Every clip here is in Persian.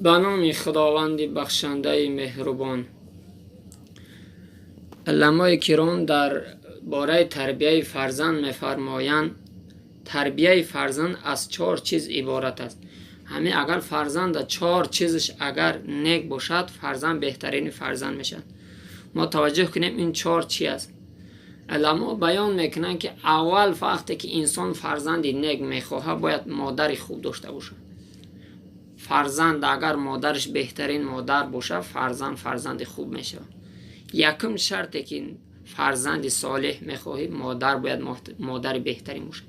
به نام خداوند بخشنده مهربان. علمای کرام در باره تربیه فرزند می‌فرمایند تربیه فرزند از 4 چیز عبارت است. همین اگر فرزند 4 چیزش اگر نیک باشد، فرزند بهترین فرزند میشد. ما توجه کنیم این 4 چی است. علما بیان میکنند که اول وقتی که انسان فرزند نیک میخواهد باید مادر خوب داشته باشد. فرزند اگر مادرش بهترین مادر باشه، فرزند خوب میشه. یکم شرطی که فرزند صالح میخواهی، مادر باید مادر بهترین باشه.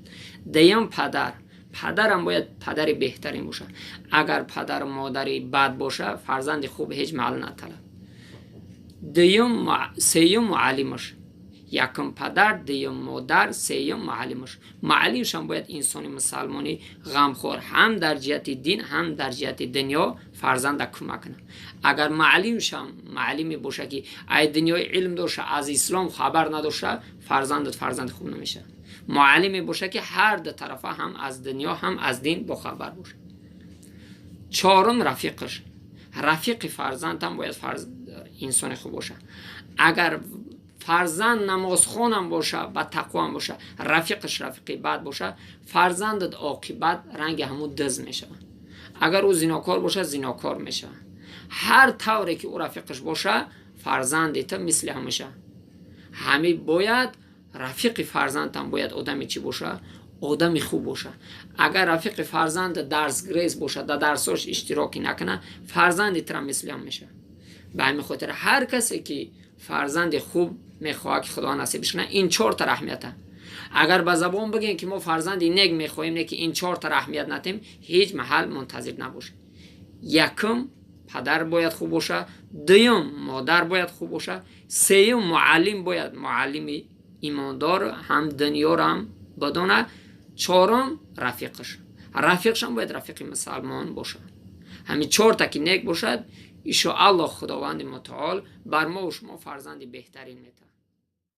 دوم پدر هم باید پدر بهترین باشه. اگر پدر و مادری بد باشه، فرزند خوب هیچ محل نطلب. سیوم معلمش، یکم پدر، دوم مادر، سیوم معلمش. معلمش هم باید انسان مسلمانی غمخوار، هم در جهت دین هم در جهت دنیا فرزند کمک کنه. اگر معلمش هم معلمی باشه که ای دنیای علم داشته از اسلام خبر نداشته، فرزند خوب نمیشه. معلمی باشه که هر دو طرفه هم از دنیا هم از دین با خبر باشه. چهارم رفیق فرزند هم باید انسان خوب باشه. اگر فرزند نمازخوانم باشه، با تقوا هم باشه، رفیقش رفیقی بد باشه، فرزندت عاقبت رنگ همون دز میشه. اگر او زناکار باشه، زناکار میشه. هر طوری که او رفیقش باشه، فرزندت مثل همیشه. همه باید رفیق فرزند هم باید آدمی چی باشه؟ آدمی خوب باشه. اگر رفیق فرزند درس گریز باشه، در درساش اشتراکی نکنه، فرزندت هم مثل هم میشه. به همین خاطر هر کسی که فرزند خوب میخواه که خدا نصیبش کنه، این 4 تا اهمیته. اگر به زبان بگیم که ما فرزند نیک میخواهیم، نه که این 4 تا اهمیت ندیم، هیچ محل منتظر نباشه. یکم پدر باید خوب باشه، دوم مادر باید خوب باشه، سوم معلم باید معلم ایماندار هم دنیا رو هم بدونه، چهارم رفیقش هم باید رفیق مسلمان باشه. همین 4 تا که نیک باشد، ان شاء الله خداوند متعال بر ما و شما فرزند بهترین میده.